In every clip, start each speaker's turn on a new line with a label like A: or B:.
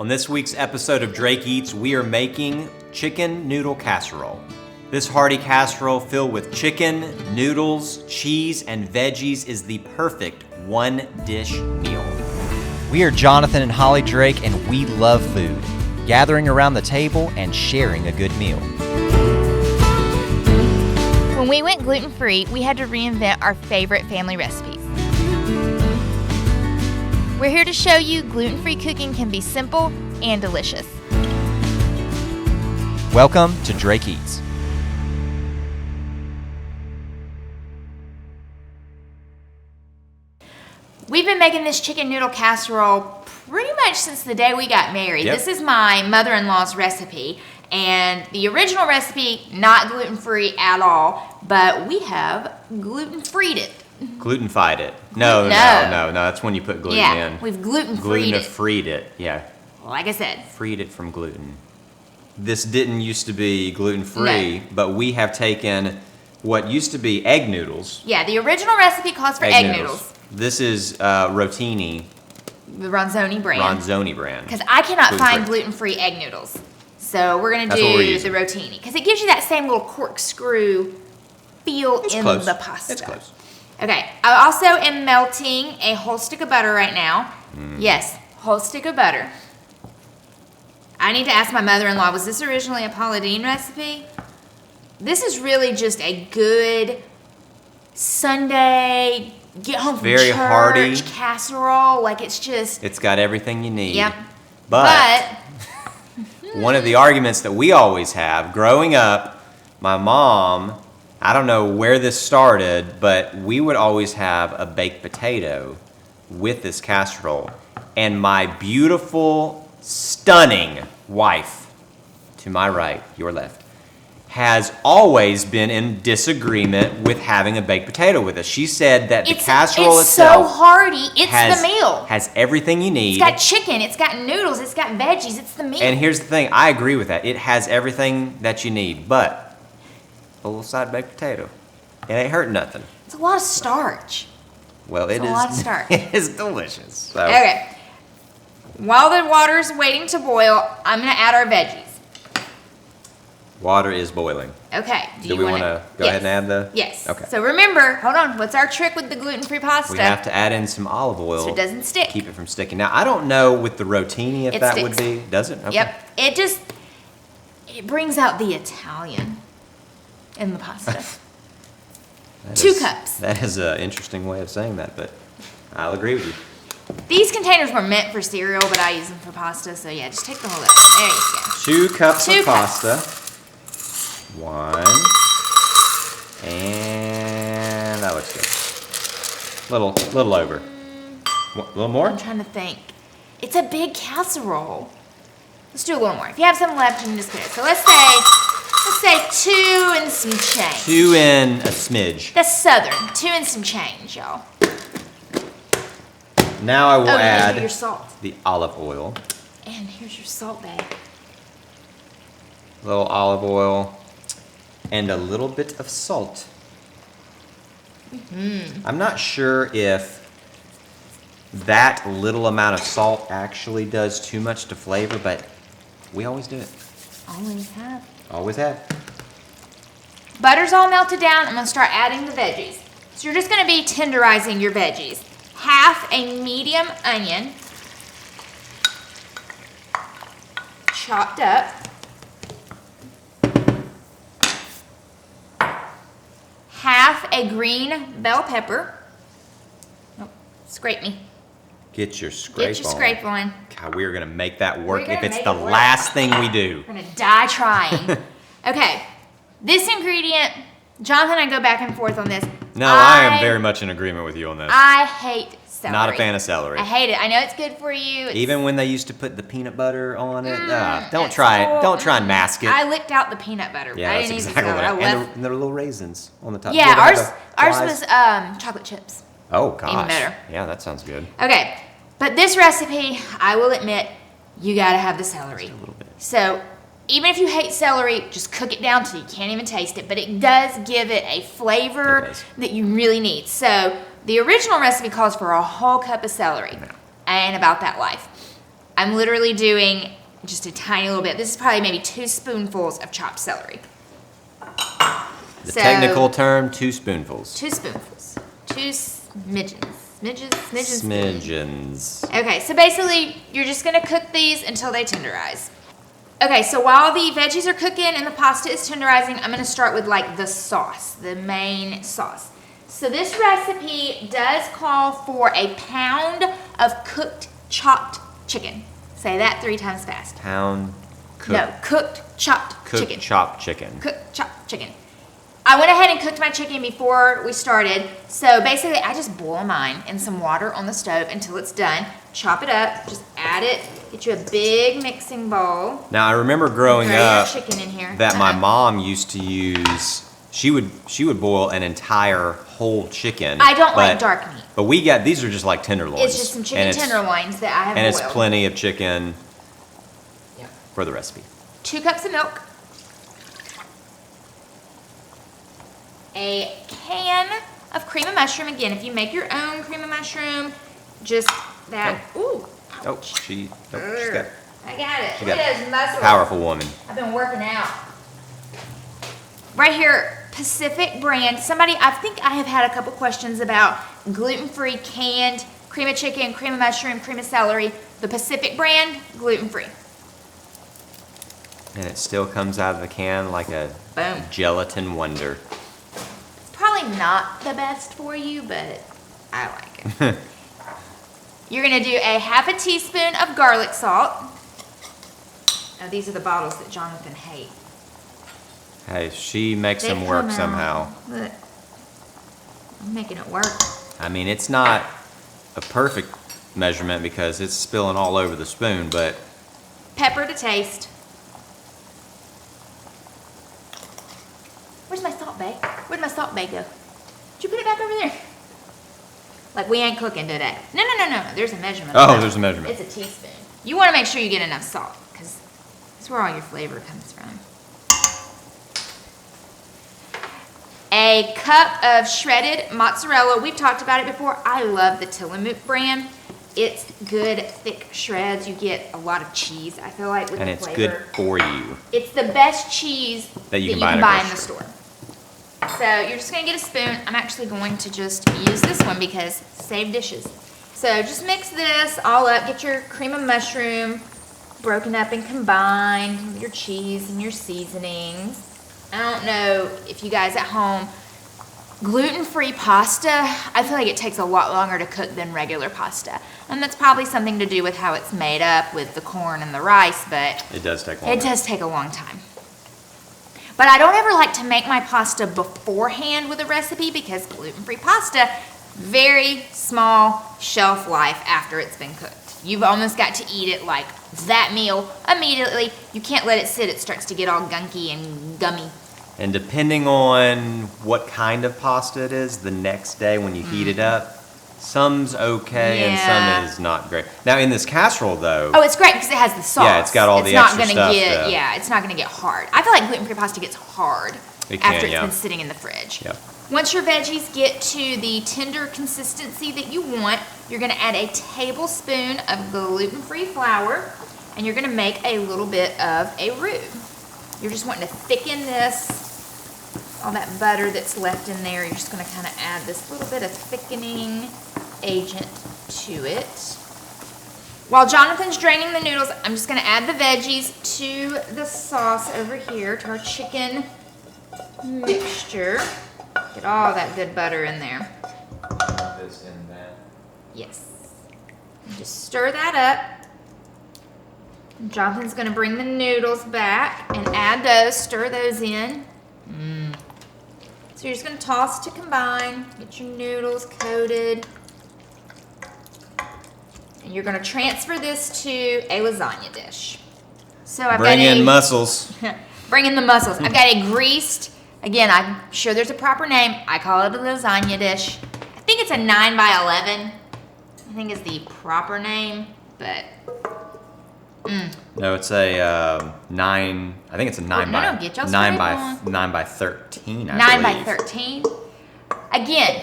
A: On this week's episode of Drake Eats, we are making chicken noodle casserole. This hearty casserole filled with chicken, noodles, cheese, and veggies is the perfect one-dish meal. We are Jonathan and Holly Drake, and we love food, gathering around the table and sharing a good meal.
B: When we went gluten-free, we had to reinvent our favorite family recipes. We're here to show you gluten-free cooking can be simple and delicious.
A: Welcome to Drake Eats.
B: We've been making this chicken noodle casserole pretty much since the day we got married.
A: Yep.
B: This is my mother-in-law's recipe, and the original recipe, not gluten-free at all, but we have gluten-freed it.
A: Gluten-fied it. No, that's when you put gluten in.
B: Yeah, we've gluten-freed it.
A: Gluten-freed it, yeah.
B: Like I said.
A: Freed it from gluten. This didn't used to be gluten-free,
B: No.
A: but we have taken what used to be egg noodles.
B: Yeah, the original recipe calls for egg noodles.
A: This is rotini.
B: The Ronzoni brand.
A: Because
B: I cannot find gluten-free egg noodles. So we're going to do the rotini. Because it gives you that same little corkscrew feel the pasta.
A: It's close.
B: Okay, I also am melting a whole stick of butter right now. Yes, whole stick of butter. I need to ask my mother-in-law, was this originally a Paula Deen recipe? This is really just a good Sunday, get home from
A: Very
B: church
A: hearty
B: casserole. Like
A: it's got everything you need.
B: Yep.
A: But one of the arguments that we always have, growing up, my mom, I don't know where this started, but we would always have a baked potato with this casserole. And my beautiful, stunning wife, to my right, your left, has always been in disagreement with having a baked potato with us. She said that the casserole itself
B: so hearty. It's the meal.
A: Has everything you need.
B: It's got chicken. It's got noodles. It's got veggies. It's the meal.
A: And here's the thing. I agree with that. It has everything that you need, but a little side baked potato, it ain't hurting nothing.
B: It's a lot of starch.
A: Well,
B: it's a lot of starch.
A: It is delicious. So.
B: Okay. While the water's waiting to boil, I'm going to add our veggies.
A: Water is boiling.
B: Okay.
A: Do we want to go ahead and add the?
B: Yes.
A: Okay.
B: So remember, hold on, what's our trick with the gluten-free pasta?
A: We have to add in some olive oil.
B: So it doesn't stick.
A: Keep it from sticking. Now, I don't know with the rotini if that
B: sticks.
A: would be. Does it? Okay.
B: Yep. It brings out the Italian in the pasta. 2 cups.
A: That is an interesting way of saying that, but I'll agree with you.
B: These containers were meant for cereal, but I use them for pasta, so yeah, just take the whole thing. There you go.
A: 2 cups of
B: 2
A: pasta. 1. And that looks good. Little over. A little more?
B: I'm trying to think. It's a big casserole. Let's do a little more. If you have some left, you can just put it. So let's say 2 and some change.
A: 2 and a smidge.
B: That's Southern. 2 and some change, y'all.
A: Now I will add
B: your salt.
A: the olive oil.
B: And here's your salt bag.
A: A little olive oil and a little bit of salt. I'm not sure if that little amount of salt actually does too much to flavor, but we always do it.
B: Always have.
A: Always have.
B: Butter's all melted down. I'm going to start adding the veggies. So you're just going to be tenderizing your veggies. Half a medium onion, chopped up. Half a green bell pepper. Oh, scrape me.
A: Get your scrape on.
B: Get your scrape on.
A: God, we are going to make that work if it's
B: make
A: the
B: it work.
A: last thing we do.
B: We're going to die trying. Okay, this ingredient, Jonathan and I go back and forth on this.
A: No, I am very much in agreement with you on this.
B: I hate celery.
A: Not a fan of celery.
B: I hate it. I know it's good for you.
A: Even when they used to put the peanut butter on it, don't try it. Don't try and mask it.
B: I licked out the peanut butter.
A: Yeah,
B: I
A: that's
B: didn't
A: exactly
B: even
A: what
B: I left.
A: and the little raisins on the top.
B: Yeah, ours was chocolate chips.
A: Oh gosh.
B: Even better.
A: Yeah, that sounds good.
B: Okay, but this recipe, I will admit, you gotta have the celery.
A: Just a little bit.
B: So even if you hate celery, just cook it down till you can't even taste it. But it does give it a flavor that you really need. So the original recipe calls for a whole cup of celery. And about that life. I'm literally doing just a tiny little bit. This is probably maybe 2 spoonfuls of chopped celery.
A: The technical term, 2 spoonfuls.
B: 2 spoonfuls. 2 smidgens.
A: Smidgens.
B: Okay, so basically, you're just gonna cook these until they tenderize. Okay, so while the veggies are cooking and the pasta is tenderizing, I'm gonna start with like the sauce, the main sauce. So this recipe does call for a pound of cooked chopped chicken. Say that 3 times fast.
A: Pound cooked.
B: No, cooked chopped chicken.
A: Cooked chopped chicken.
B: Cooked chopped chicken. I went ahead and cooked my chicken before we started. So basically, I just boil mine in some water on the stove until it's done. Chop it up, just add it, get you a big mixing bowl.
A: Now I remember growing
B: Throw your
A: up
B: chicken in here.
A: that my mom used to use. She would boil an entire whole chicken.
B: I don't like dark meat.
A: But we got these are just like tenderloins.
B: It's just some chicken tenderloins that I have
A: and
B: boiled.
A: it's plenty of chicken for the recipe.
B: 2 cups of milk. A can of cream of mushroom. Again, if you make your own cream of mushroom, just that. Ooh.
A: Oh, she's got it.
B: I got it.
A: She
B: Look
A: got
B: at those muscles.
A: Powerful woman.
B: I've been working out. Right here, Pacific brand. Somebody, I think I have had a couple questions about gluten-free canned cream of chicken, cream of mushroom, cream of celery. The Pacific brand, gluten-free.
A: And it still comes out of the can like a
B: Boom.
A: gelatin wonder.
B: Probably not the best for you, but I like it. You're gonna do a half a teaspoon of garlic salt. Now these are the bottles that Jonathan hates.
A: Hey, she makes them
B: They
A: work
B: come out.
A: somehow.
B: Look, I'm making it work.
A: I mean, it's not a perfect measurement because it's spilling all over the spoon, but
B: Pepper to taste. Where's my salt bay? Where'd my salt bay go? Did you put it back over there? Like we ain't cooking today. No. There's a measurement.
A: oh, there's a measurement.
B: It's a teaspoon. You want to make sure you get enough salt because that's where all your flavor comes from. A cup of shredded mozzarella. We've talked about it before. I love the Tillamook brand. It's good, thick shreds. You get a lot of cheese, I feel like, with
A: And
B: the
A: it's
B: flavor.
A: good for you.
B: It's the best cheese
A: That you can
B: buy
A: buy
B: in the store. So you're just gonna get a spoon. I'm actually going to just use this one because save dishes. So just mix this all up. Get your cream of mushroom broken up and combined with your cheese and your seasonings. I don't know if you guys at home, gluten-free pasta, I feel like it takes a lot longer to cook than regular pasta. And that's probably something to do with how it's made up with the corn and the rice, but
A: It does take longer.
B: it does take a long time. But I don't ever like to make my pasta beforehand with a recipe because gluten-free pasta, very small shelf life after it's been cooked. You've almost got to eat it like that meal immediately. You can't let it sit. It starts to get all gunky and gummy.
A: And depending on what kind of pasta it is, the next day when you heat it up, some's okay and
B: Yeah.
A: some is not great. Now in this casserole though,
B: Oh, it's great because it has the sauce.
A: Yeah, it's got all the extra stuff to-
B: Yeah, it's not gonna get hard. I feel like gluten-free pasta gets hard
A: It can,
B: after it's
A: yeah.
B: been sitting in the fridge.
A: Yep.
B: Once your veggies get to the tender consistency that you want, you're gonna add a tablespoon of gluten-free flour, and you're gonna make a little bit of a roux. You're just wanting to thicken this, all that butter that's left in there. You're just gonna kind of add this little bit of thickening agent to it. While Jonathan's draining the noodles, I'm just gonna add the veggies to the sauce over here, to our chicken mixture. Get all that good butter in there.
A: This and that.
B: Yes. And just stir that up. Jonathan's gonna bring the noodles back and add those, stir those in. So you're just gonna toss to combine, get your noodles coated. And you're gonna transfer this to a lasagna dish. So I've
A: Bring
B: got
A: in muscles.
B: Bring in the muscles. I've got a greased, again, I'm sure there's a proper name. I call it a lasagna dish. I think it's a 9x11. I think is the proper name, but
A: No, it's a 9. I think it's a 9
B: no,
A: by
B: no, get y'all's
A: 9
B: straight
A: by
B: on.
A: 9 by 13. I
B: 9 by
A: believe.
B: 13. Again,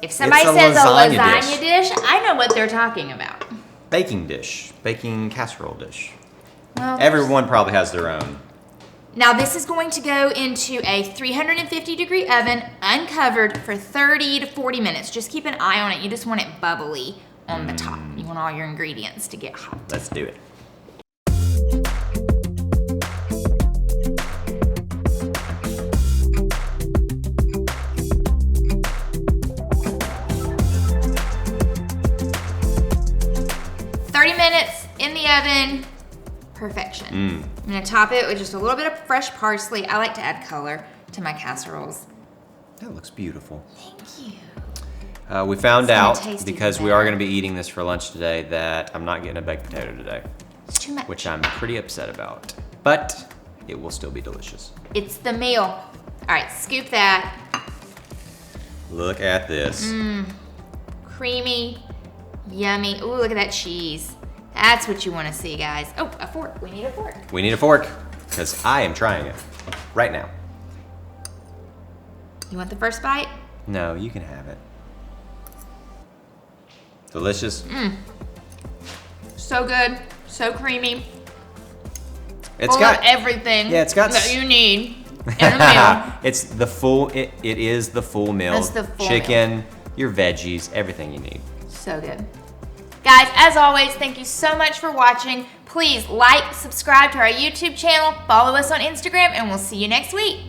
B: if somebody
A: It's a
B: says a
A: lasagna
B: lasagna dish, I know what they're talking about.
A: baking dish, baking casserole dish.
B: Well,
A: Everyone probably has their own.
B: now this is going to go into a 350-degree oven, uncovered, for 30 to 40 minutes. Just keep an eye on it. You just want it bubbly on the top. You want all your ingredients to get hot.
A: Let's do it.
B: Minutes in the oven, perfection. I'm gonna top it with just a little bit of fresh parsley. I like to add color to my casseroles.
A: That looks beautiful.
B: Thank you.
A: We found
B: It's gonna
A: out,
B: taste
A: because
B: even
A: we are
B: better.
A: going to be eating this for lunch today, that I'm not getting a baked potato today,
B: It's too much.
A: which I'm pretty upset about. But it will still be delicious.
B: It's the meal. All right, scoop that.
A: Look at this.
B: Creamy, yummy. Ooh, look at that cheese. That's what you want to see, guys. Oh, a fork. We need a fork.
A: We need a fork, because I am trying it right now.
B: You want the first bite?
A: No, you can have it. Delicious.
B: So good, so creamy.
A: It's
B: Full of everything
A: Yeah, it's got
B: that you need in a meal.
A: It's the full. It is the full meal.
B: It's the full
A: chicken, your veggies, everything you need.
B: So good. Guys, as always, thank you so much for watching. Please like, subscribe to our YouTube channel, follow us on Instagram, and we'll see you next week.